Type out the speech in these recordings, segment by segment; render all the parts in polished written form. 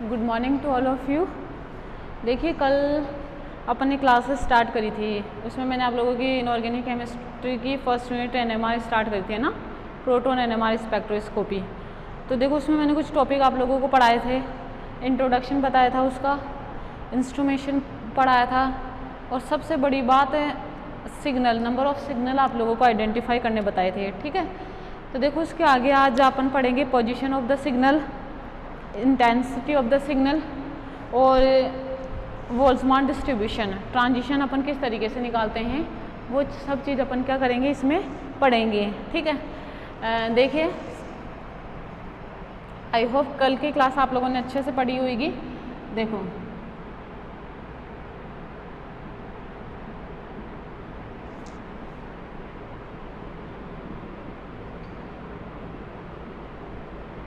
Good morning to all of you. देखिए, कल अपन ने क्लासेस स्टार्ट करी थी, उसमें मैंने आप लोगों की इनऑर्गेनिक केमिस्ट्री की फर्स्ट यूनिट एनएमआर स्टार्ट करी थी, है ना, प्रोटॉन एनएमआर स्पेक्ट्रोस्कोपी। तो देखो, उसमें मैंने कुछ टॉपिक आप लोगों को पढ़ाए थे, इंट्रोडक्शन बताया था उसका, इंस्ट्रूमेशन पढ़ाया था, और सबसे बड़ी बात है सिग्नल, नंबर ऑफ़ सिग्नल आप लोगों को आइडेंटिफाई करने बताए थे। ठीक है, तो देखो उसके आगे आज अपन पढ़ेंगे position of the signal, intensity of the signal और बोल्ट्जमान डिस्ट्रीब्यूशन, ट्रांजिशन अपन किस तरीके से निकालते हैं, वो सब चीज़ अपन क्या करेंगे इसमें पढ़ेंगे। ठीक है, देखिए आई होप कल की क्लास आप लोगों ने अच्छे से पढ़ी होगी। देखो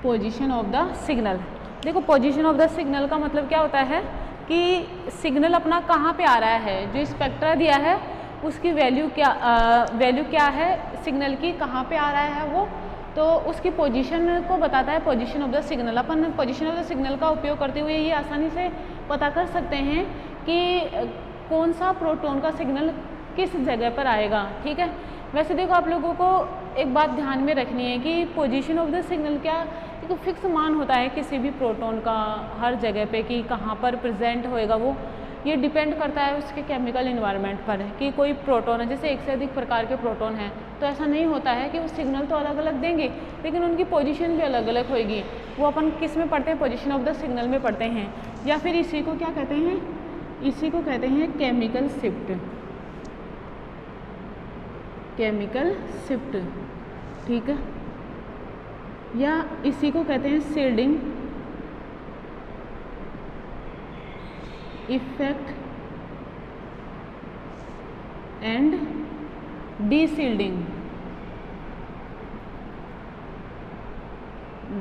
पोजीशन ऑफ द सिग्नल। देखो, पोजीशन ऑफ द सिग्नल का मतलब क्या होता है कि सिग्नल अपना कहाँ पे आ रहा है, जो स्पेक्ट्रा दिया है उसकी वैल्यू क्या है, सिग्नल की कहाँ पे आ रहा है वो, तो उसकी पोजीशन को बताता है position of the signal. Upon position of the signal का उपयोग करते हुए ये आसानी से पता कर सकते हैं कि कौन सा प्रोटॉन का सिग्नल किस जगह पर आएगा। ठीक है, वैसे देखो आप लोगों को एक बात ध्यान में रखनी है कि पोजीशन ऑफ द सिग्नल क्या एक फिक्स मान होता है किसी भी प्रोटॉन का हर जगह पे कि कहाँ पर प्रेजेंट होएगा वो, ये डिपेंड करता है उसके केमिकल इन्वायरमेंट पर कि कोई प्रोटॉन है, जैसे एक से अधिक प्रकार के प्रोटॉन हैं, तो ऐसा नहीं होता है कि वो सिग्नल तो अलग अलग देंगे लेकिन उनकी पोजीशन भी अलग अलग होएगी। वो अपन किस में पढ़ते हैं, पोजीशन ऑफ द सिग्नल में पढ़ते हैं, या फिर इसी को क्या कहते हैं, इसी को कहते हैं केमिकल शिफ्ट, केमिकल शिफ्ट। ठीक है, या इसी को कहते हैं शील्डिंग इफेक्ट एंड डीशील्डिंग,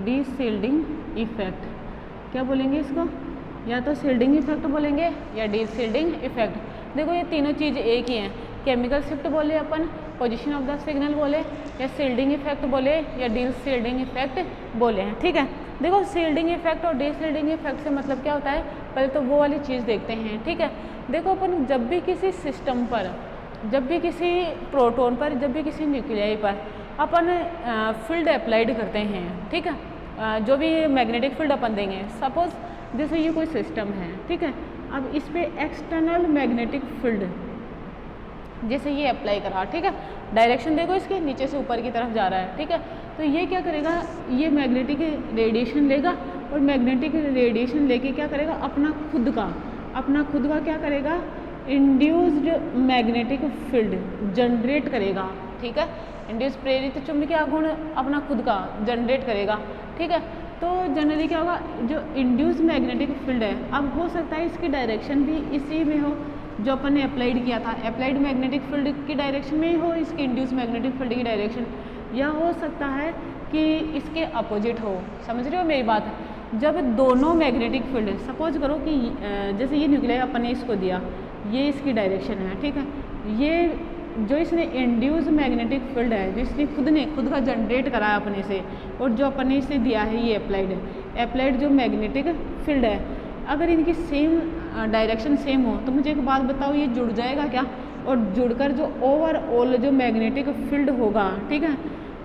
डीशील्डिंग इफेक्ट। क्या बोलेंगे इसको, या तो शील्डिंग इफेक्ट बोलेंगे या डीशील्डिंग इफेक्ट। देखो ये तीनों चीज़ एक ही हैं, केमिकल शिफ्ट बोले अपन, पोजीशन ऑफ द सिग्नल बोले, या शील्डिंग इफेक्ट बोले, या डीशील्डिंग इफेक्ट बोले हैं। ठीक है, देखो शील्डिंग इफेक्ट और डीशील्डिंग इफेक्ट से मतलब क्या होता है, पहले तो वो वाली चीज़ देखते हैं। ठीक है, देखो अपन जब भी किसी सिस्टम पर, जब भी किसी प्रोटॉन पर, जब भी किसी न्यूक्लियाई पर अपन फील्ड अप्लाइड करते हैं, ठीक है, जो भी मैग्नेटिक फील्ड अपन देंगे, सपोज जैसे ये कोई सिस्टम है, ठीक है, अब इस पर एक्सटर्नल मैग्नेटिक फील्ड जैसे ये अप्लाई करा, ठीक है, डायरेक्शन देखो इसकी नीचे से ऊपर की तरफ जा रहा है। ठीक है, तो ये क्या करेगा, ये मैग्नेटिक रेडिएशन लेगा और मैग्नेटिक रेडिएशन लेके क्या करेगा, अपना खुद का क्या करेगा, इंड्यूस्ड मैग्नेटिक फील्ड जनरेट करेगा। ठीक है, इंड्यूस प्रेरित चुंबकीय आघूर्ण अपना खुद का जनरेट करेगा। ठीक है, तो जनरली क्या होगा, जो इंड्यूस मैग्नेटिक फील्ड है, अब हो सकता है इसकी डायरेक्शन भी इसी में हो जो अपन ने अप्लाइड किया था, अप्लाइड मैग्नेटिक फील्ड की डायरेक्शन में ही हो इसकी इंड्यूस मैग्नेटिक फील्ड की डायरेक्शन, या हो सकता है कि इसके अपोजिट हो। समझ रहे हो मेरी बात, जब दोनों मैग्नेटिक फील्ड, सपोज करो कि जैसे ये न्यूक्लियाई अपन ने इसको दिया, ये इसकी डायरेक्शन है, ठीक है, ये जो इसने इंड्यूस मैग्नेटिक फील्ड है, जो इसने खुद का जनरेट कराया अपने से, और जो अपन ने इसे दिया है ये अप्लाइड जो मैग्नेटिक फील्ड है, अगर इनकी सेम डायरेक्शन सेम हो तो मुझे एक बात बताओ, ये जुड़ जाएगा क्या, और जुड़कर जो ओवरऑल जो मैग्नेटिक फील्ड होगा, ठीक है,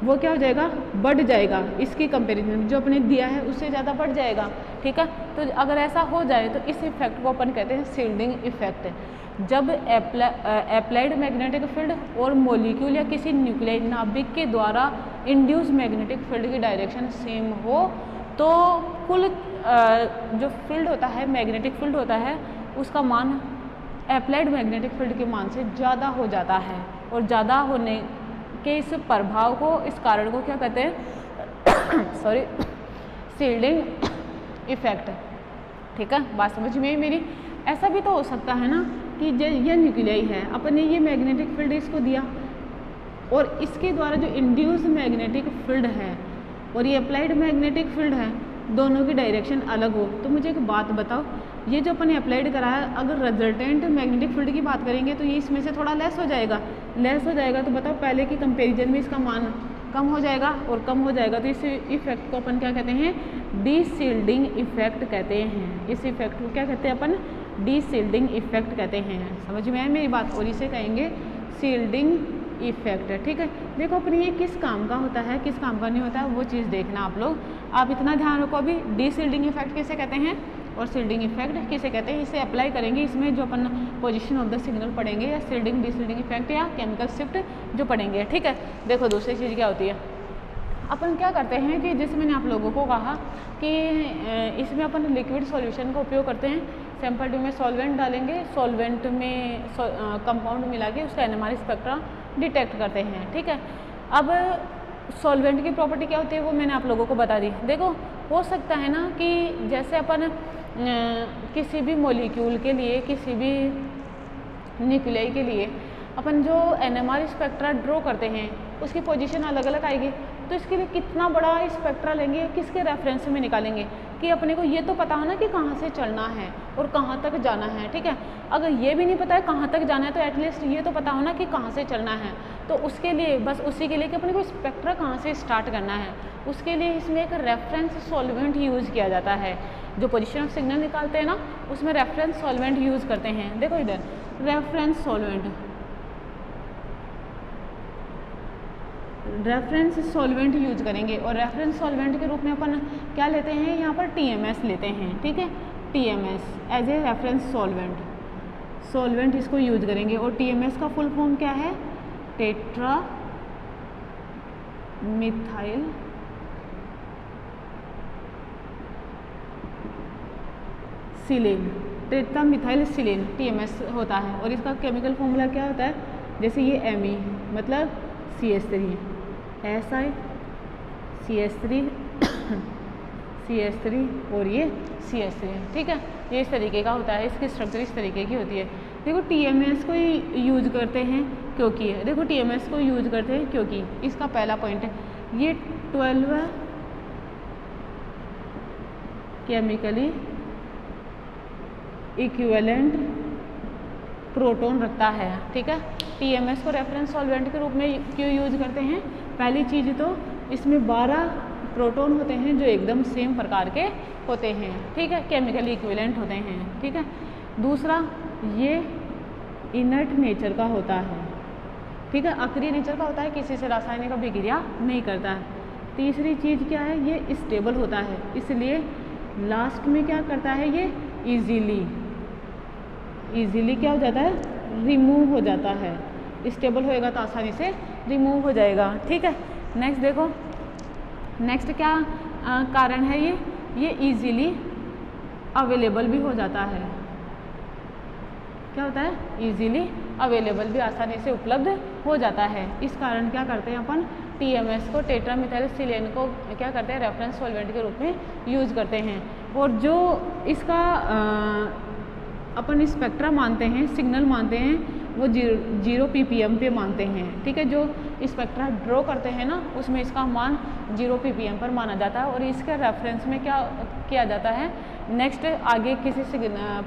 वो क्या हो जाएगा, बढ़ जाएगा, इसकी कंपैरिजन जो अपने दिया है उससे ज़्यादा बढ़ जाएगा। ठीक है, तो अगर ऐसा हो जाए तो इस इफेक्ट को अपन कहते हैं शील्डिंग इफेक्ट। जब अप्लाइड मैग्नेटिक फील्ड और मॉलिक्यूल या किसी न्यूक्लियाई नाभिक के द्वारा इंड्यूस मैग्नेटिक फील्ड की डायरेक्शन सेम हो तो कुल जो फील्ड होता है, मैग्नेटिक फील्ड होता है, उसका मान अप्लाइड मैग्नेटिक फील्ड के मान से ज़्यादा हो जाता है, और ज़्यादा होने के इस प्रभाव को, इस कारण को क्या कहते हैं सॉरी, शील्डिंग इफेक्ट। ठीक है, बात समझ में मेरी। ऐसा भी तो हो सकता है ना कि ये न्यूक्लियाई है, अपन ने ये मैग्नेटिक फील्ड इसको दिया और इसके द्वारा जो इंड्यूस मैग्नेटिक फील्ड है और ये अप्लाइड मैग्नेटिक फील्ड है, दोनों की डायरेक्शन अलग हो, तो मुझे एक बात बताओ, ये जो अपन ने अप्लाइड कराया, अगर रिजल्टेंट मैग्नेटिक फील्ड की बात करेंगे तो ये इसमें से थोड़ा लेस हो जाएगा, तो बताओ पहले की कंपैरिजन में इसका मान कम हो जाएगा, और कम हो जाएगा तो इस इफेक्ट को अपन क्या कहते हैं, डीशील्डिंग इफेक्ट कहते हैं। इस इफेक्ट को क्या कहते हैं अपन, डीशील्डिंग इफेक्ट कहते हैं। समझ में आए मेरी बात, और इसे कहेंगे शील्डिंग इफेक्ट। ठीक है, देखो अपनी ये किस काम का होता है, किस काम का नहीं होता है, वो चीज़ देखना आप लोग। आप इतना ध्यान रखो, अभी डीशील्डिंग इफेक्ट किसे कहते हैं और शील्डिंग इफेक्ट किसे कहते हैं, इसे अप्लाई करेंगे इसमें जो अपन पोजीशन ऑफ द सिग्नल पढ़ेंगे, या शील्डिंग डीशील्डिंग इफेक्ट या केमिकल शिफ्ट जो पढ़ेंगे। ठीक है, देखो दूसरी चीज़ क्या होती है, अपन क्या करते हैं कि जैसे मैंने आप लोगों को कहा कि इसमें अपन लिक्विड सॉल्यूशन का उपयोग करते हैं। सैंपल ट्यूब में सॉल्वेंट डालेंगे, सॉल्वेंट में कंपाउंड मिला के उसका एनएमआर स्पेक्ट्रा डिटेक्ट करते हैं। ठीक है, अब सॉल्वेंट की प्रॉपर्टी क्या होती है वो मैंने आप लोगों को बता दी। देखो हो सकता है ना कि जैसे अपन किसी भी मॉलिक्यूल के लिए, किसी भी न्यूक्लियाई के लिए अपन जो एनएमआर स्पेक्ट्रा ड्रॉ करते हैं उसकी पोजीशन अलग अलग आएगी, तो इसके लिए कितना बड़ा स्पेक्ट्रा लेंगे, किसके रेफरेंस में निकालेंगे कि अपने को ये तो पता हो ना कि कहाँ से चलना है और कहाँ तक जाना है। ठीक है, अगर ये भी नहीं पता है कहाँ तक जाना है तो एटलीस्ट ये तो पता हो ना कि कहाँ से चलना है। तो उसके लिए, बस उसी के लिए कि अपने को स्पेक्ट्रा कहाँ से स्टार्ट करना है, उसके लिए इसमें एक रेफरेंस सॉल्वेंट यूज़ किया जाता है। जो पोजीशन ऑफ सिग्नल निकालते हैं ना उसमें रेफरेंस सॉल्वेंट यूज़ करते हैं। देखो इधर reference solvent, reference solvent use करेंगे, और रेफरेंस सॉल्वेंट के रूप में अपन क्या लेते हैं, यहाँ पर TMS लेते हैं। ठीक है, TMS as a reference solvent इसको यूज करेंगे। और TMS का फुल फॉर्म क्या है, tetra methyl silane, tetra methyl silane TMS होता है। और इसका केमिकल फॉर्मूला क्या होता है, जैसे ये Me मतलब CH3, SI CH3 और ये CH3। ठीक है, ये इस तरीके का होता है, इसकी स्ट्रक्चर इस तरीके की होती है। देखो TMS को यूज करते हैं क्योंकि, देखो TMS को यूज करते हैं क्योंकि इसका पहला पॉइंट है, ये 12 केमिकली इक्विवेलेंट प्रोटॉन रखता है। ठीक है, TMS को रेफरेंस सॉल्वेंट के रूप में क्यों यूज करते हैं, पहली चीज़ तो इसमें 12 प्रोटॉन होते हैं जो एकदम सेम प्रकार के होते हैं। ठीक है, केमिकली इक्विवेलेंट होते हैं। ठीक है, दूसरा ये इनर्ट नेचर का होता है। ठीक है, अक्रिय नेचर का होता है, किसी से रासायनिक अभिक्रिया नहीं करता है। तीसरी चीज़ क्या है, ये स्टेबल होता है, इसलिए लास्ट में क्या करता है, ये इजीली क्या हो जाता है, रिमूव हो जाता है। स्टेबल होएगा तो आसानी से रिमूव हो जाएगा। ठीक है, नेक्स्ट देखो, नेक्स्ट क्या कारण है, ये इजीली अवेलेबल भी हो जाता है। क्या होता है, इजीली अवेलेबल भी आसानी से उपलब्ध हो जाता है। इस कारण क्या करते हैं अपन, TMS को, टेट्रामिथाइल सिलेन को क्या करते हैं, रेफरेंस सॉल्वेंट के रूप में यूज करते हैं। और जो इसका अपन स्पेक्ट्रा मानते हैं, सिग्नल मानते हैं, वो 0 ppm पे मानते हैं। ठीक है, जो स्पेक्ट्रा ड्रॉ करते हैं ना उसमें इसका मान 0 ppm पर माना जाता है। और इसके रेफरेंस में क्या किया जाता है, नेक्स्ट आगे किसी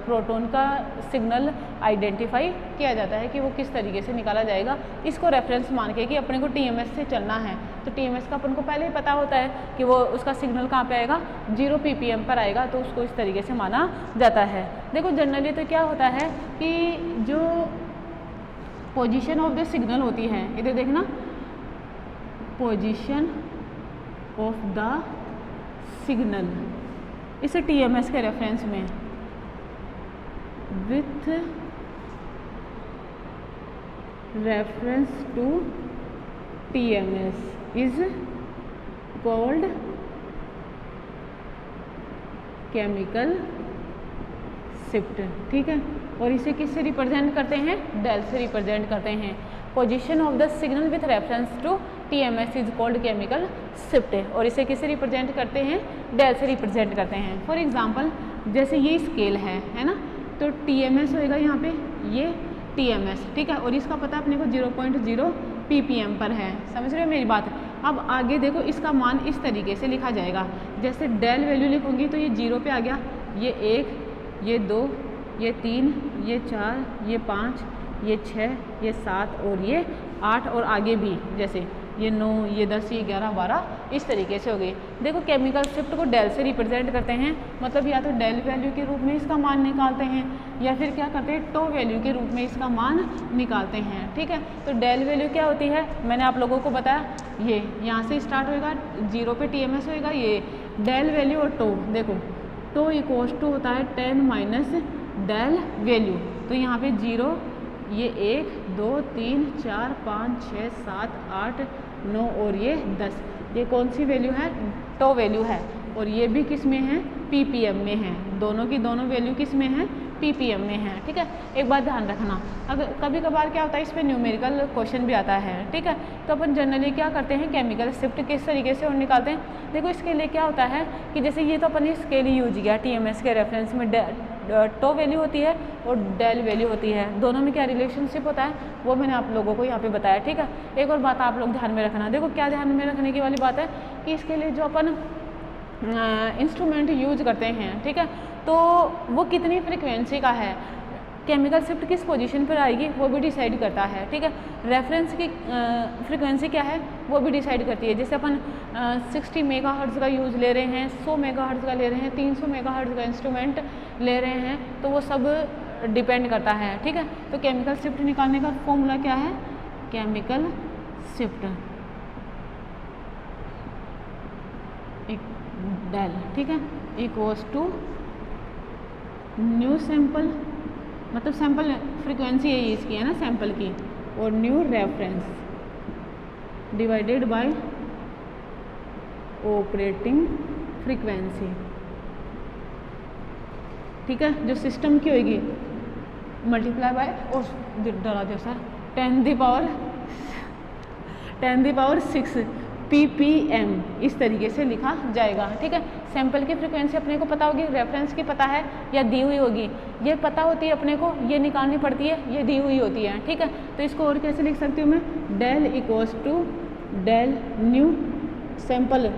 प्रोटॉन का सिग्नल आइडेंटिफाई किया जाता है कि वो किस तरीके से निकाला जाएगा, इसको रेफरेंस मान के कि अपने को TMS से चलना है। तो TMS का अपन को पहले ही पता होता है कि वो उसका सिग्नल कहाँ पे आएगा, 0 ppm पर आएगा, तो उसको इस तरीके से माना जाता है। देखो जनरली तो क्या होता है कि जो पोजीशन ऑफ द सिग्नल होती है, इधर देखना, पोजीशन ऑफ द सिग्नल, इसे TMS के रेफरेंस में with reference to TMS is called chemical shift. ठीक है, और इसे किससे रिप्रेजेंट करते हैं, डेल से रिप्रेजेंट करते हैं। Position of the signal with reference to TMS is called chemical shift, और इसे किससे रिप्रेजेंट करते हैं, डेल से रिप्रेजेंट करते हैं। फॉर एग्जांपल जैसे ये स्केल है ना, तो TMS होएगा यहाँ पे, ये TMS। ठीक है, और इसका पता अपने को 0.0 ppm पर है। समझ रहे हो मेरी बात। अब आगे देखो, इसका मान इस तरीके से लिखा जाएगा, जैसे डेल वैल्यू लिखूंगी तो ये 0 पे आ गया, ये 1, ये 2, ये 3, ये 4, ये 5, ये 6, ये 7 और ये 8, और आगे भी जैसे ये 9, ये 10, ये 11, 12 इस तरीके से हो गई। देखो केमिकल शिफ्ट को डेल से रिप्रेजेंट करते हैं, मतलब या तो डेल वैल्यू के रूप में इसका मान निकालते हैं या फिर क्या करते हैं टो वैल्यू के रूप में इसका मान निकालते हैं। ठीक है, तो डेल वैल्यू क्या होती है मैंने आप लोगों को बताया, ये यहाँ से स्टार्ट होएगा 0 पे TMS होएगा, ये डेल वैल्यू और टो, देखो टो इक्वल्स टू होता है 10 माइनस डेल वैल्यू, तो यहाँ पे 0, ये 1, 2, 3, 4, 5, 6, 7, 8, 9 और ये 10, ये कौन सी वैल्यू है टो वैल्यू है, और ये भी किस में है ppm में है, दोनों की दोनों वैल्यू किस में है ppm में है। ठीक है, एक बात ध्यान रखना, अगर कभी कभार क्या होता है इस पर न्यूमेरिकल क्वेश्चन भी आता है। ठीक है, तो अपन जनरली क्या करते हैं केमिकल शिफ्ट किस तरीके से और निकालते हैं। देखो इसके लिए क्या होता है कि जैसे ये तो अपन इसके लिए यूज किया TMS के रेफरेंस में टो वैल्यू होती है और डेल वैल्यू होती है, दोनों में क्या रिलेशनशिप होता है वो मैंने आप लोगों को यहाँ पे बताया। ठीक है, एक और बात आप लोग ध्यान में रखना, देखो क्या ध्यान में रखने की वाली बात है कि इसके लिए जो अपन इंस्ट्रूमेंट यूज करते हैं, ठीक है, तो वो कितनी फ्रिक्वेंसी का है, केमिकल शिफ्ट किस पोजीशन पर आएगी वो भी डिसाइड करता है। ठीक है, रेफरेंस की फ्रिक्वेंसी क्या है वो भी डिसाइड करती है। जैसे अपन 60 मेगाहर्ट्ज़ का यूज़ ले रहे हैं, 100 मेगाहर्ट्ज़ का ले रहे हैं, 300 मेगाहर्ट्ज़ का इंस्ट्रूमेंट ले रहे हैं, तो वो सब डिपेंड करता है। ठीक है, तो केमिकल शिफ्ट निकालने का फॉर्मूला क्या है, केमिकल शिफ्ट डेल, ठीक है, इक्वल्स टू न्यू सैंपल, मतलब सैंपल फ्रीक्वेंसी यही इसकी है ना सैंपल की, और new reference divided by operating frequency. ठीक है, जो सिस्टम की होगी मल्टीप्लाई बाय, और डरा दो सर, 10 पावर 6 ppm इस तरीके से लिखा जाएगा। ठीक है, सैंपल की फ्रीक्वेंसी अपने को पता होगी, रेफरेंस की पता है या दी हुई होगी, ये पता होती है अपने को, ये निकालनी पड़ती है, ये दी हुई होती है। ठीक है, तो इसको और कैसे लिख सकती हूँ मैं, del equals to del nu sample,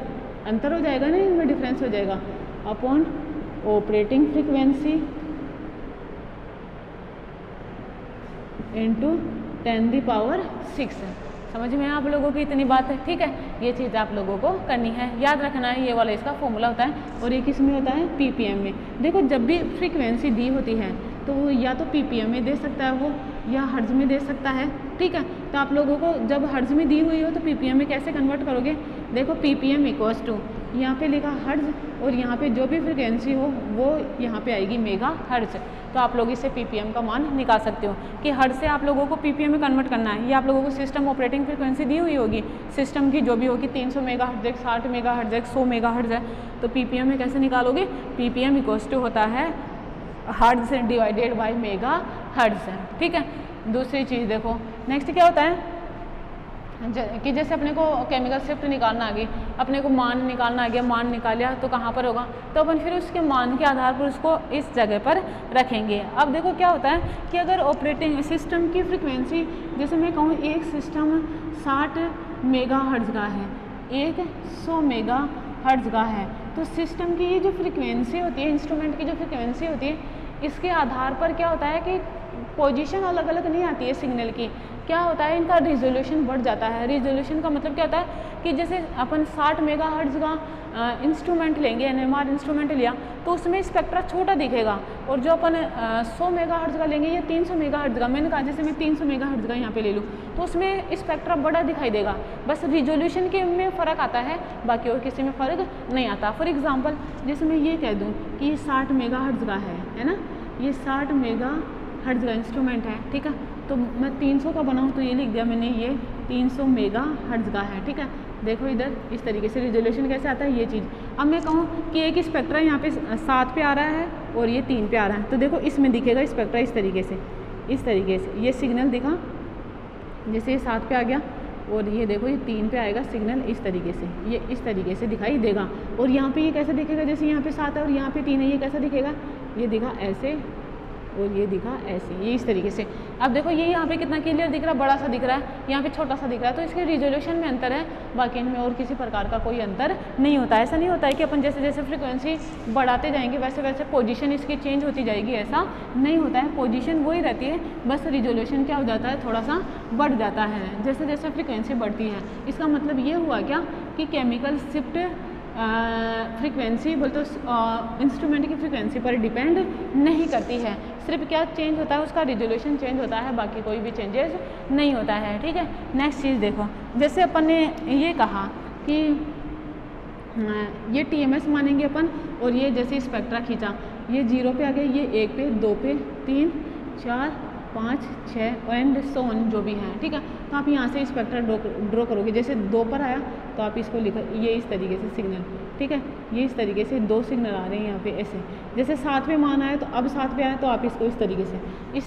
अंतर हो जाएगा ना इनमें, डिफरेंस हो जाएगा, upon operating frequency into 10 power 6। समझ में आप लोगों की इतनी बात है। ठीक है, ये चीज़ आप लोगों को करनी है, याद रखना है, ये वाला इसका फॉर्मूला होता है, और ये किस में होता है ppm में। देखो जब भी फ्रीक्वेंसी दी होती है तो वो या तो ppm में दे सकता है वो, या हर्ट्ज में दे सकता है। ठीक है, तो आप लोगों को जब हर्ट्ज में दी हुई हो तो ppm में कैसे कन्वर्ट करोगे, देखो ppm इक्वल्स टू यहाँ पे लिखा हर्ट्ज, और यहाँ पे जो भी फ्रिक्वेंसी हो वो यहाँ पे आएगी मेगा हर्ट्ज, तो आप लोग इससे ppm का मान निकाल सकते हो कि हर्ट्ज से आप लोगों को ppm में कन्वर्ट करना है। ये आप लोगों को सिस्टम ऑपरेटिंग फ्रिक्वेंसी दी हुई होगी, सिस्टम की जो भी होगी 300 मेगाहर्ट्ज है, 60 मेगाहर्ट्ज है, 100 मेगाहर्ट्ज है, तो ppm में कैसे निकालोगे, ppm इक्वल्स टू होता है hertz divided by mega hertz. ठीक है, दूसरी चीज़ देखो नेक्स्ट क्या होता है कि जैसे अपने को केमिकल शिफ्ट निकालना आ गई, अपने को मान निकालना आ गया, मान निकालिया तो कहाँ पर होगा, तो अपन फिर उसके मान के आधार पर उसको इस जगह पर रखेंगे। अब देखो क्या होता है कि अगर ऑपरेटिंग सिस्टम की फ्रिक्वेंसी, जैसे मैं कहूँ एक सिस्टम 60 मेगाहर्ट्ज का है, एक 100 मेगाहर्ट्ज का है, तो सिस्टम की ये जो फ्रिक्वेंसी होती है, इंस्ट्रूमेंट की जो फ्रिक्वेंसी होती है, इसके आधार पर क्या होता है कि पोजीशन अलग अलग नहीं आती है सिग्नल की, क्या होता है इनका रिजोल्यूशन बढ़ जाता है। रिजोल्यूशन का मतलब क्या होता है कि जैसे अपन 60 मेगाहर्ट्ज का इंस्ट्रूमेंट लेंगे, NMR इंस्ट्रूमेंट लिया तो उसमें स्पेक्ट्रा छोटा दिखेगा, और जो अपन 100 मेगाहर्ट्ज का लेंगे या 300 मेगाहर्ट्ज का, मैंने कहा जैसे मैं 300 मेगाहर्ट्ज का यहाँ पे ले लूँ तो उसमें स्पेक्ट्रा बड़ा दिखाई देगा, बस रिजोल्यूशन के में फ़र्क आता है, बाकी और किसी में फ़र्क नहीं आता। फॉर एग्जाम्पल जैसे मैं ये कह दूँ कि ये 60 मेगाहर्ट्ज का है ना, ये 60 मेगाहर्ट्ज का इंस्ट्रूमेंट है। ठीक है, तो मैं 300 का बनाऊँ तो ये लिख दिया मैंने, ये 300 मेगाहर्ट्ज का है। ठीक है, देखो इधर इस तरीके से रिजोल्यूशन कैसे आता है ये चीज़। अब मैं कहूँ कि एक स्पेक्ट्रा यहाँ पे 7 पे आ रहा है और ये 3 पे आ रहा है, तो देखो इसमें दिखेगा स्पेक्ट्रा इस तरीके से ये सिग्नल दिखा, जैसे ये 7 पे आ गया, और ये देखो ये 3 पे आएगा सिग्नल इस तरीके से, ये इस तरीके से दिखाई देगा। और यहाँ पे ये कैसे दिखेगा, जैसे यहाँ पे 7 है और यहाँ पे 3 है, ये कैसा दिखेगा, ये दिखा ऐसे और ये दिखा ऐसे, ये इस तरीके से। अब देखो ये यहाँ पे कितना क्लियर दिख रहा है, बड़ा सा दिख रहा है, यहाँ पे छोटा सा दिख रहा है, तो इसके रिजोल्यूशन में अंतर है, बाकी इनमें और किसी प्रकार का कोई अंतर नहीं होता है। ऐसा नहीं होता है कि अपन जैसे जैसे फ्रिक्वेंसी बढ़ाते जाएंगे वैसे वैसे पोजीशन इसकी चेंज होती जाएगी, ऐसा नहीं होता है। पोजीशन वही रहती है, बस रिजोल्यूशन क्या हो जाता है, थोड़ा सा बढ़ जाता है जैसे जैसे फ्रिक्वेंसी बढ़ती है। इसका मतलब ये हुआ क्या कि केमिकल शिफ्ट फ्रीक्वेंसी बोल तो इंस्ट्रूमेंट की फ्रीक्वेंसी पर डिपेंड नहीं करती है, सिर्फ क्या चेंज होता है, उसका रिजोल्यूशन चेंज होता है, बाकी कोई भी चेंजेस नहीं होता है। ठीक है, नेक्स्ट चीज़ देखो, जैसे अपन ने ये कहा कि ये TMS मानेंगे अपन, और ये जैसे स्पेक्ट्रा खींचा, ये 0 पे आ गए, ये 1 पे, 2 पे, 3, 4, 5, 6 एंड सो ऑन जो भी हैं। ठीक है, तो आप यहाँ से स्पेक्ट्रा ड्रॉ करोगे, जैसे 2 पर आया तो आप इसको लिखो ये इस तरीके से सिग्नल। ठीक है, ये इस तरीके से 2 सिग्नल आ रहे हैं यहाँ पे ऐसे। जैसे 7 पे मान आया तो अब 7 पे आया तो आप इसको इस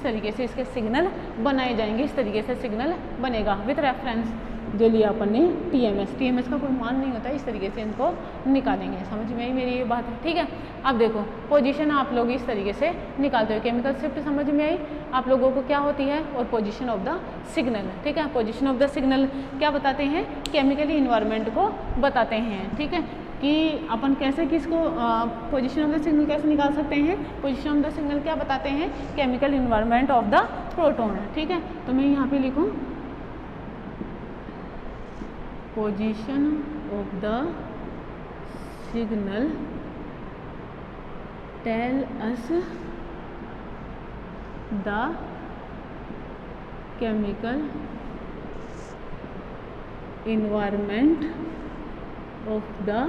तरीके से इसके सिग्नल बनाए जाएंगे, इस तरीके से सिग्नल बनेगा विथ रेफरेंस जो लिया अपन ने TMS का कोई मान नहीं होता, इस तरीके से इनको निकालेंगे। समझ में आई मेरी ये बात है? ठीक है, अब देखो पोजीशन आप लोग इस तरीके से निकालते हो, केमिकल शिफ्ट समझ में आई आप लोगों को क्या होती है, और पोजीशन ऑफ द सिग्नल। ठीक है, पोजीशन ऑफ द सिग्नल क्या बताते हैं, केमिकली इन्वायरमेंट को बताते हैं। ठीक है, कि अपन कैसे किसको पोजीशन ऑफ द सिग्नल कैसे निकाल सकते हैं, पोजीशन ऑफ द सिग्नल क्या बताते हैं, chemical environment of the proton. ठीक है, तो मैं यहाँ पे लिखूँ position of the signal tell us the chemical environment of the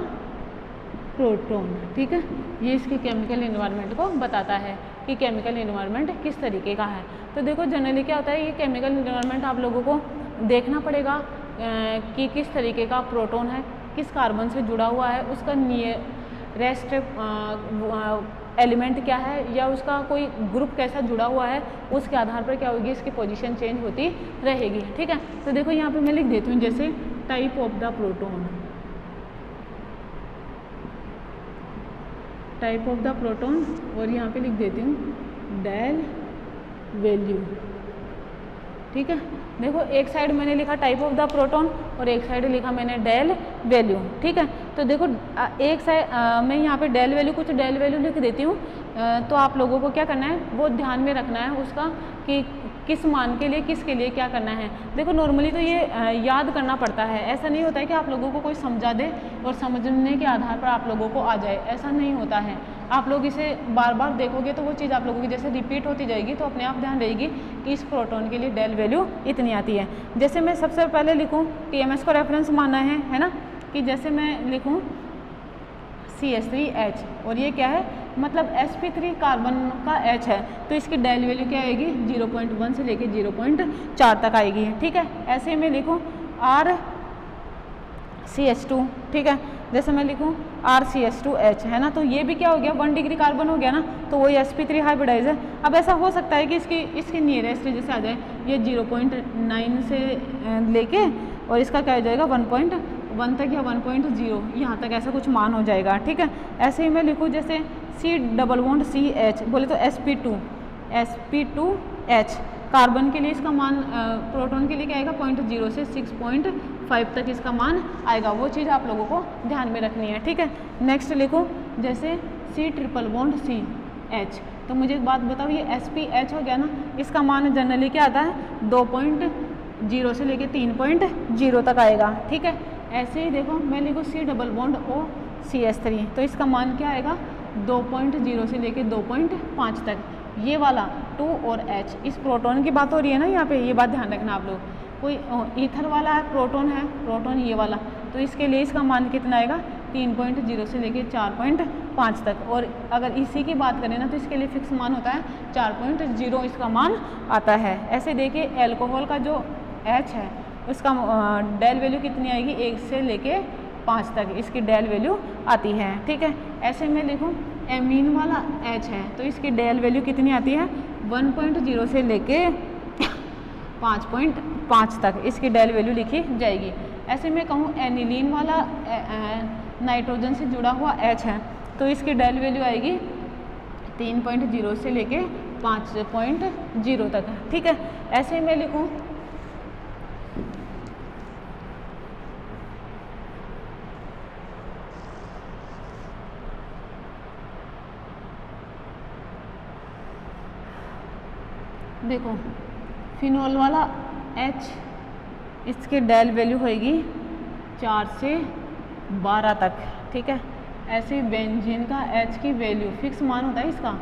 proton. ठीक है, ये इसके केमिकल इन्वायरमेंट को बताता है कि केमिकल इन्वायरमेंट किस तरीके का है। तो देखो जनरली क्या होता है, ये केमिकल इन्वायरमेंट आप लोगों को देखना पड़ेगा कि किस तरीके का प्रोटॉन है, किस कार्बन से जुड़ा हुआ है, उसका नियरेस्ट एलिमेंट क्या है, या उसका कोई ग्रुप कैसा जुड़ा हुआ है, उसके आधार पर क्या होगी, इसकी पोजीशन चेंज होती रहेगी। ठीक है, तो देखो यहाँ पे मैं लिख देती हूँ जैसे type of the proton, type of the proton, और यहाँ पे लिख देती हूँ डेल वैल्यू। ठीक है, देखो एक साइड मैंने लिखा टाइप ऑफ द प्रोटॉन और एक साइड लिखा मैंने डेल वैल्यू। ठीक है, तो देखो एक साइड मैं यहाँ पे डेल वैल्यू, कुछ डेल वैल्यू लिख देती हूँ, तो आप लोगों को क्या करना है, वो ध्यान में रखना है उसका कि किस मान के लिए किसके लिए क्या करना है। देखो नॉर्मली तो ये याद करना पड़ता है, ऐसा नहीं होता है कि आप लोगों को कोई समझा दे और समझने के आधार पर आप लोगों को आ जाए, ऐसा नहीं होता है। आप लोग इसे बार बार देखोगे तो वो चीज़ आप लोगों की जैसे रिपीट होती जाएगी, तो अपने आप ध्यान रहेगी कि इस प्रोटॉन के लिए डेल वैल्यू इतनी आती है। जैसे मैं सबसे पहले लिखूँ TMS को रेफरेंस माना है ना, कि जैसे मैं लिखूँ CH3H, और ये क्या है, मतलब sp3 कार्बन का H है, तो इसकी डेल वैल्यू क्या आएगी, 0.1 से लेके 0.4 तक आएगी। ठीक है, ऐसे ही मैं लिखूँ RCH2। ठीक है, जैसे मैं लिखूँ RCH2H है ना, तो ये भी क्या हो गया, 1 डिग्री कार्बन हो गया ना, तो वही sp3 हाइब्रिडाइज है। अब ऐसा हो सकता है कि इसकी नियरेस्ट जैसे आ जाए ये 0.9 से लेके और इसका क्या हो जाएगा 1.1 तक या 1.0 यहाँ तक ऐसा कुछ मान हो जाएगा। ठीक है, ऐसे ही मैं लिखूँ जैसे C+CH बोले तो sp2H कार्बन के लिए इसका मान प्रोटॉन के लिए क्या आएगा 0.0 से 6.5 तक इसका मान आएगा, वो चीज़ आप लोगों को ध्यान में रखनी है। ठीक है, नेक्स्ट लिखो जैसे C+CH, तो मुझे एक बात बताओ, ये SPH हो गया ना, इसका मान जनरली क्या आता है 2.0 से लेके 3.0 तक आएगा। ठीक है, ऐसे ही देखो मैं लिखूँ C+OCH3, तो इसका मान क्या आएगा 2.0 से लेके 2.5 तक। ये वाला 2 और H, इस प्रोटॉन की बात हो रही है ना यहाँ पे, ये बात ध्यान रखना आप लोग। कोई ईथर वाला है, प्रोटॉन ये वाला, तो इसके लिए इसका मान कितना आएगा 3.0 से लेके 4.5 तक। और अगर इसी की बात करें ना तो इसके लिए फिक्स मान होता है 4.0 इसका मान आता है। ऐसे देखिए एल्कोहल का जो H है उसका डेल वैल्यू कितनी आएगी 1 से लेके 5 तक इसकी डेल वैल्यू आती है। ठीक है, ऐसे मैं लिखूँ एमीन वाला H है, तो इसकी डेल वैल्यू कितनी आती है 1.0 से लेके 5.5 तक इसकी डेल वैल्यू लिखी जाएगी। ऐसे मैं कहूँ एनिलीन वाला नाइट्रोजन से जुड़ा हुआ H है, तो इसकी डेल वैल्यू आएगी 3.0 से लेके 5.0 तक, ठीक है। ऐसे ही मैं लिखूँ देखो फिनोल वाला H, इसकी डेल वैल्यू होएगी 4 से 12 तक, ठीक है। ऐसे ही बेंजीन का H की वैल्यू फिक्स मान होता है इसका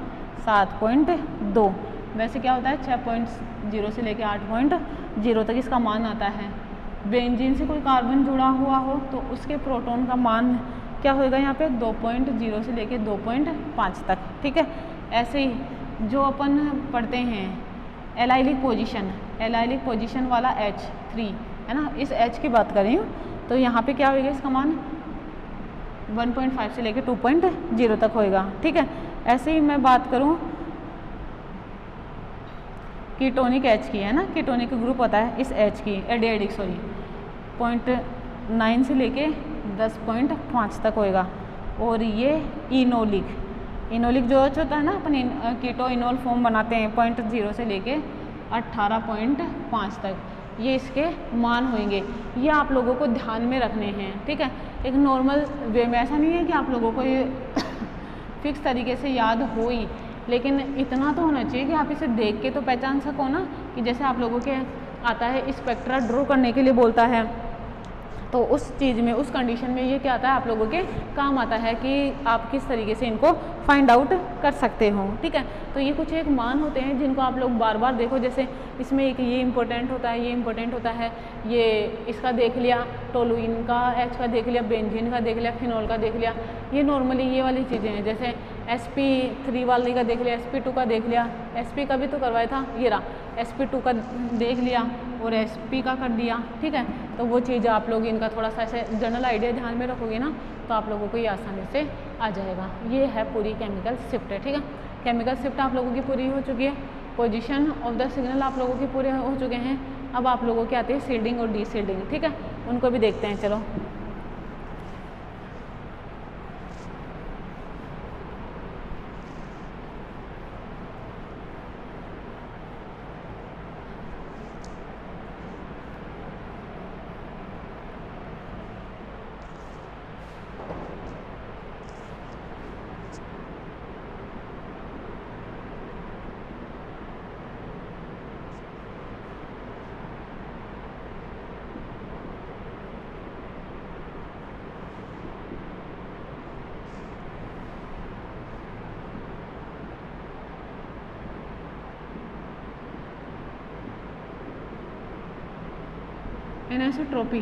7.2, वैसे क्या होता है 6.0 से लेके 8.0 तक इसका मान आता है। बेंजीन से कोई कार्बन जुड़ा हुआ हो तो उसके प्रोटॉन का मान क्या होएगा यहाँ पे 2.0 से लेके 2.5 तक, ठीक है। ऐसे ही जो अपन पढ़ते हैं एलाइलिक पोजीशन वाला H3 है ना, इस H की बात करें तो यहाँ पे क्या होएगा इसका मान 1.5 से लेके 2.0 तक होएगा, ठीक है। ऐसे ही मैं बात करूँ कीटोनिक H की, है ना, कीटोनिक ग्रुप होता है इस H की एडियाडिक 0.9 से लेके 10.5 तक होएगा। और ये इनोलिक जो होता है ना, अपन कीटो इनोल फॉर्म बनाते हैं 0.0 से लेके 18.5 तक, ये इसके मान होंगे। ये आप लोगों को ध्यान में रखने हैं, ठीक है। एक नॉर्मल वे में, ऐसा नहीं है कि आप लोगों को ये फिक्स तरीके से याद हो ही, लेकिन इतना तो होना चाहिए कि आप इसे देख के तो पहचान सको ना, कि जैसे आप लोगों के आता है स्पेक्ट्रा ड्रॉ करने के लिए बोलता है, तो उस चीज़ में, उस कंडीशन में ये क्या आता है आप लोगों के काम आता है कि आप किस तरीके से इनको फाइंड आउट कर सकते हो, ठीक है। तो ये कुछ एक मान होते हैं जिनको आप लोग बार बार देखो, जैसे इसमें एक ये इंपॉर्टेंट होता है, ये इंपॉर्टेंट होता है, ये इसका देख लिया, टोलुइन का H का देख लिया, बेंजीन का देख लिया, फिनोल का देख लिया, ये नॉर्मली ये वाली चीज़ें हैं। जैसे sp3 वाले का देख लिया, sp2 का देख लिया, sp का भी तो करवाया था, ये रहा sp2 का देख लिया और sp का कर दिया, ठीक है। तो वो चीज़ आप लोग इनका थोड़ा सा ऐसे जनरल आइडिया ध्यान में रखोगे ना, तो आप लोगों को ये आसानी से आ जाएगा। ये है पूरी केमिकल शिफ्ट है, ठीक है। केमिकल शिफ्ट आप लोगों की पूरी हो चुकी है, पोजीशन ऑफ द सिग्नल आप लोगों के पूरे हो चुके हैं। अब आप लोगों के आते हैं सील्डिंग और डी सील्डिंग, ठीक है, उनको भी देखते हैं, चलो। एनिसोट्रॉपी,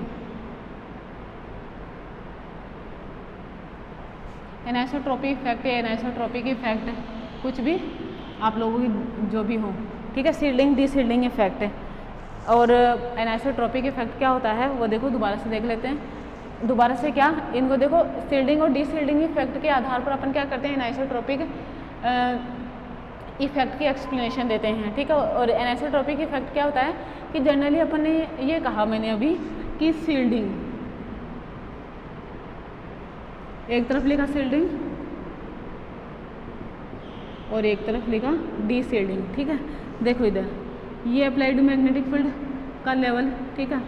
एनिसोट्रॉपी इफेक्ट या एनिसोट्रॉपिक इफेक्ट कुछ भी आप लोगों की जो भी हो, ठीक है। सील्डिंग डी सील्डिंग इफेक्ट और एनिसोट्रॉपिक इफेक्ट क्या होता है वो देखो, दोबारा से देख लेते हैं। दोबारा से क्या, इनको देखो, सील्डिंग और डी सील्डिंग इफेक्ट के आधार पर अपन क्या करते हैं, एनिसोट्रॉपिक इफेक्ट की एक्सप्लेनेशन देते हैं, ठीक है। और एनिसोट्रॉपिक इफेक्ट क्या होता है कि जनरली अपन ने ये कहा मैंने अभी कि सील्डिंग, एक तरफ लिखा सील्डिंग और एक तरफ लिखा डी सील्डिंग, ठीक है। देखो इधर ये अप्लाइड मैग्नेटिक फील्ड का लेवल, ठीक है,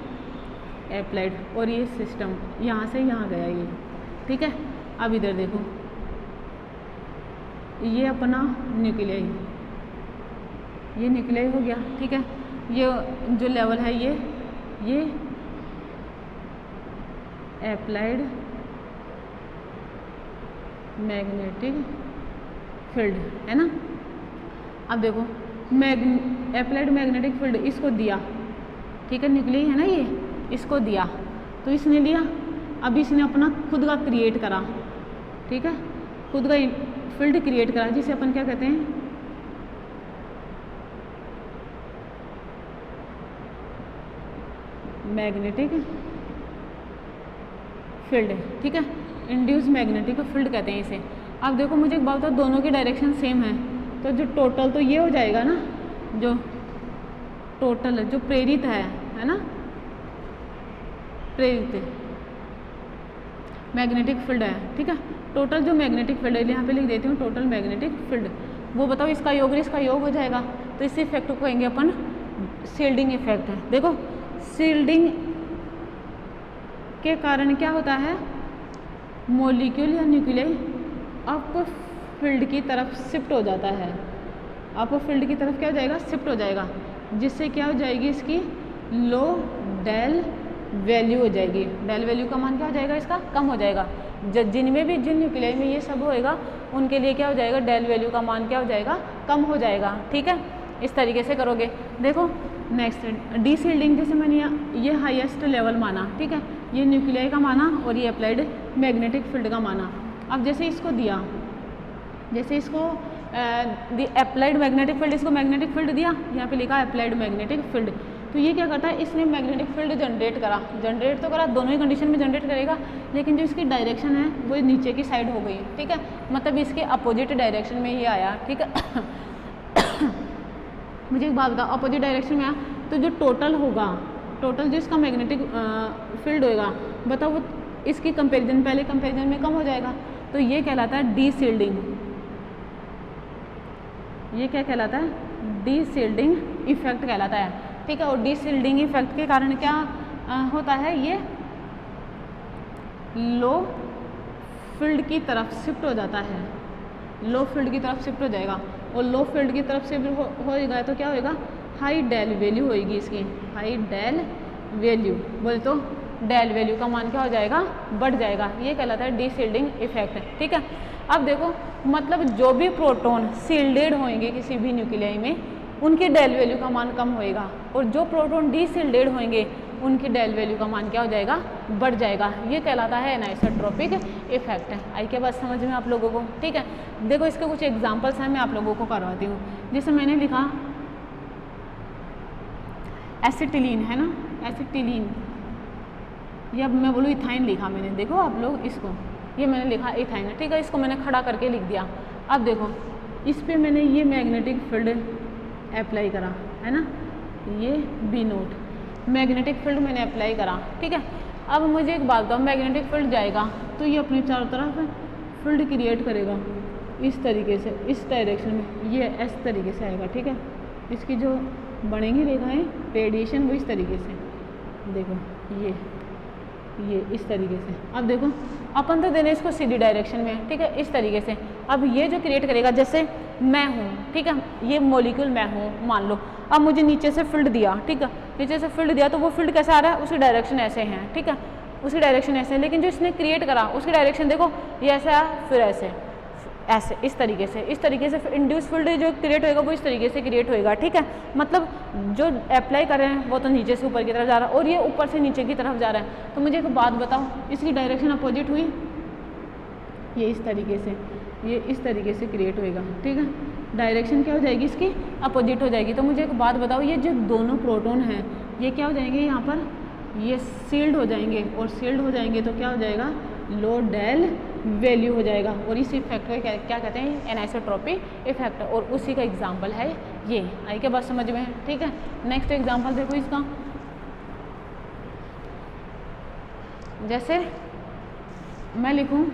अप्लाइड, और ये सिस्टम यहाँ से यहाँ गया ये, ठीक है। अब इधर देखो ये अपना न्यूक्लियाई, ये न्यूक्लियाई हो गया, ठीक है। ये जो लेवल है ये अप्लाइड मैग्नेटिक फील्ड है ना। अब देखो अप्लाइड मैग्नेटिक फील्ड इसको दिया, ठीक है, न्यूक्लियाई है ना ये, इसको दिया तो इसने लिया, अब इसने अपना खुद का क्रिएट करा, ठीक है, खुद का फील्ड क्रिएट करा, जिसे अपन क्या कहते हैं, मैग्नेटिक फील्ड, ठीक है, इंड्यूस मैग्नेटिक फील्ड कहते हैं इसे। अब देखो मुझे एक बात बताओ, दोनों की डायरेक्शन सेम है, तो जो टोटल तो ये हो जाएगा ना, जो टोटल जो प्रेरित है ना, प्रेरित मैग्नेटिक फील्ड है, ठीक है। टोटल जो मैग्नेटिक फील्ड है, यहाँ पे लिख देती हूँ टोटल मैग्नेटिक फील्ड, वो बताओ इसका योग और इसका योग हो जाएगा, तो इस इफेक्ट को कहेंगे अपन शील्डिंग इफेक्ट है। देखो शील्डिंग के कारण क्या होता है, मॉलिक्यूल या न्यूक्लियाई आपको फील्ड की तरफ शिफ्ट हो जाता है, आपको फील्ड की तरफ क्या हो जाएगा, शिफ्ट हो जाएगा, जिससे क्या हो जाएगी इसकी लो डेल वैल्यू हो जाएगी। डेल वैल्यू का मान क्या हो जाएगा, इसका कम हो जाएगा। जिनमें भी जिन न्यूक्लियाई में ये सब होएगा उनके लिए क्या हो जाएगा, डेल वैल्यू का मान क्या हो जाएगा, कम हो जाएगा। ठीक है, इस तरीके से करोगे। देखो नेक्स्ट डी शील्डिंग, जैसे मैंने ये हाईएस्ट लेवल माना, ठीक है, ये न्यूक्लियाई का माना और ये अप्लाइड मैग्नेटिक फील्ड का माना। अब जैसे इसको दिया, जैसे इसको अप्लाइड मैग्नेटिक फील्ड, इसको मैग्नेटिक फील्ड दिया, यहाँ पे लिखा अप्लाइड मैग्नेटिक फील्ड, तो ये क्या करता है, इसने मैग्नेटिक फील्ड जनरेट करा, जनरेट तो करा, दोनों ही कंडीशन में जनरेट करेगा, लेकिन जो इसकी डायरेक्शन है वो नीचे की साइड हो गई। ठीक है, मतलब इसके अपोजिट डायरेक्शन में ये आया। ठीक है मुझे एक बात बताओ, अपोजिट डायरेक्शन में आया तो जो टोटल होगा, टोटल जो इसका मैग्नेटिक फील्ड होएगा, बताओ वो इसकी कंपेरिजन, पहले कंपेरिजन में कम हो जाएगा, तो ये कहलाता है डी शील्डिंग। ये क्या कहलाता है, डी शील्डिंग इफेक्ट कहलाता है। ठीक है, और डी शील्डिंग इफेक्ट के कारण क्या होता है, ये लो फील्ड की तरफ शिफ्ट हो जाता है, लो फील्ड की तरफ शिफ्ट हो जाएगा, और लो फील्ड की तरफ से होएगा तो क्या होएगा, हाई डेल वैल्यू होएगी इसकी, हाई डेल वैल्यू, बोले तो डेल वैल्यू का मान क्या हो जाएगा, बढ़ जाएगा। ये कहलाता है डी शील्डिंग इफेक्ट। ठीक है, अब देखो मतलब जो भी प्रोटॉन शील्डेड होंगे किसी भी न्यूक्लियाई में, उनकी डेल वैल्यू का मान कम होएगा, और जो प्रोटॉन डी शील्डेड होंगे उनकी डेल वैल्यू का मान क्या हो जाएगा, बढ़ जाएगा। ये कहलाता है एनाइसोट्रोपिक इफेक्ट। आई क्या बात समझ में आप लोगों को। ठीक है, देखो इसके कुछ एग्जांपल्स हैं, मैं आप लोगों को करवाती हूँ। जैसे मैंने लिखा एसिटिलीन, है ना, एसिटिलीन, या मैं बोलूँ इथाइन लिखा मैंने, देखो आप लोग इसको, ये मैंने लिखा इथाइन। ठीक है, इसको मैंने खड़ा करके लिख दिया। अब देखो इस पर मैंने ये मैग्नेटिक फील्ड अप्लाई करा, है ना, ये बी नोट मैग्नेटिक फील्ड मैंने अप्लाई करा। ठीक है, अब मुझे एक बात बताओ, मैग्नेटिक फील्ड जाएगा तो ये अपनी चारों तरफ फील्ड क्रिएट करेगा इस तरीके से, इस डायरेक्शन में, ये इस तरीके से आएगा। ठीक है, इसकी जो बनेंगी रेखाएं रेडिएशन वो इस तरीके से, देखो ये इस तरीके से। अब देखो अपन तो देने इसको सीधी डायरेक्शन में, ठीक है, इस तरीके से। अब ये जो क्रिएट करेगा, जैसे मैं हूँ, ठीक है, ये मॉलिक्यूल मैं हूँ मान लो, अब मुझे नीचे से फील्ड दिया, ठीक है, नीचे से फील्ड दिया तो वो फील्ड कैसे आ रहा है, उसकी डायरेक्शन ऐसे है। ठीक है, उसकी डायरेक्शन ऐसे है, लेकिन जो इसने क्रिएट करा उसकी डायरेक्शन देखो ये ऐसे आया, फिर ऐसे ऐसे इस तरीके से, इस तरीके से इंड्यूस फील्ड जो क्रिएट होएगा वो इस तरीके से क्रिएट होएगा। ठीक है, मतलब जो अप्लाई कर रहे हैं वो तो नीचे से ऊपर की तरफ जा रहा है और ये ऊपर से नीचे की तरफ जा रहा है। तो मुझे एक बात बताओ, इसकी डायरेक्शन अपोजिट हुई, ये इस तरीके से, ये इस तरीके से क्रिएट होएगा। ठीक है, डायरेक्शन क्या हो जाएगी इसकी, अपोजिट हो जाएगी। तो मुझे एक बात बताओ, ये जो दोनों प्रोटॉन हैं ये क्या हो जाएंगे, यहाँ पर ये सील्ड हो जाएंगे, और सील्ड हो जाएंगे तो क्या हो जाएगा, लो डेल वैल्यू हो जाएगा। और इस इफेक्ट को क्या कहते हैं, एनाइसोट्रोपिक इफेक्ट, और उसी का एग्जाम्पल है ये। आई क्या बात समझ में। ठीक है, नेक्स्ट एग्जाम्पल देखो इसका, जैसे मैं लिखूं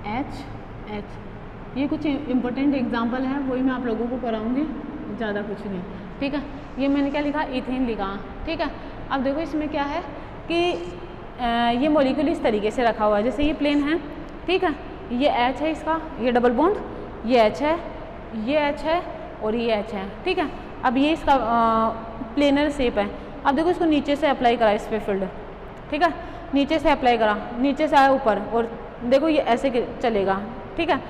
एच, ये कुछ इंपॉर्टेंट एग्जाम्पल है, वही मैं आप लोगों को कराऊंगी, ज़्यादा कुछ नहीं। ठीक है, ये मैंने क्या लिखा, इथेन लिखा। ठीक है, अब देखो इसमें क्या है कि ये मॉलिक्यूल इस तरीके से रखा हुआ है, जैसे ये प्लेन है। ठीक है, ये एच है इसका, ये डबल बॉन्ड, ये एच है, ये एच है और ये एच है। ठीक है, अब ये इसका प्लेनर शेप है। अब देखो इसको नीचे से अप्लाई करा इस पर फील्ड। ठीक है, नीचे से अप्लाई करा, नीचे से आया ऊपर, और देखो ये ऐसे चलेगा। ठीक है,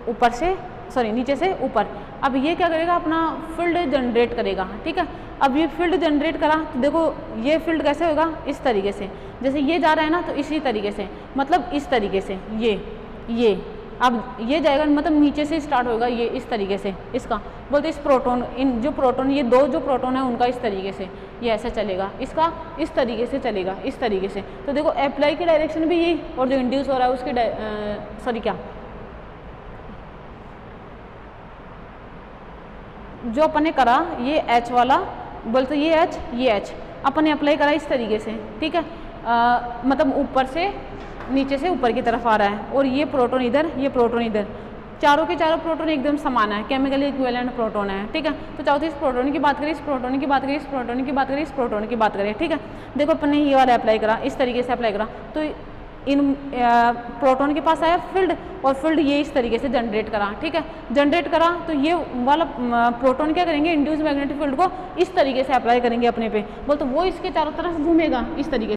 ऊपर से सॉरी नीचे से ऊपर। अब ये क्या करेगा, अपना फील्ड जनरेट करेगा। ठीक है, अब ये फील्ड जनरेट करा तो देखो ये फील्ड कैसे होगा, इस तरीके से, जैसे ये जा रहा है ना तो इसी तरीके से, मतलब इस तरीके से ये अब ये जाएगा, मतलब नीचे से स्टार्ट होगा ये इस तरीके से। इसका बोलते इस प्रोटॉन, इन जो प्रोटॉन, ये दो जो प्रोटॉन है उनका इस तरीके से ये ऐसे चलेगा, इसका इस तरीके से चलेगा, इस तरीके से। तो देखो अप्लाई की डायरेक्शन भी यही, और जो इंड्यूस हो रहा है उसकी सॉरी क्या, जो अपन ने करा ये एच वाला, बोलते ये एच अपन ने अप्लाई करा इस तरीके से। ठीक है, मतलब ऊपर से नीचे से ऊपर की तरफ आ रहा है, और ये प्रोटॉन इधर, ये प्रोटॉन इधर, चारों के चारों प्रोटॉन एकदम समान है, केमिकली इक्विवेलेंट प्रोटॉन है, ठीक है। तो चाहो तो इस प्रोटॉन की बात करें, इस प्रोटॉन की बात करें, इस प्रोटॉन की बात करें, इस प्रोटॉन की बात करें, ठीक है। देखो अपन ने ये वाला अप्लाई करा, इस तरीके से अप्लाई करा, तो इन प्रोटॉन के पास आया फील्ड, और फील्ड ये इस तरीके से जनरेट करा, ठीक है। जनरेट करा तो ये वाला प्रोटॉन क्या करेंगे, इंड्यूस मैग्नेटिक फील्ड को इस तरीके से अप्लाई करेंगे अपने पे, बोल तो वो इसके चारों तरफ घूमेगा इस तरीके से।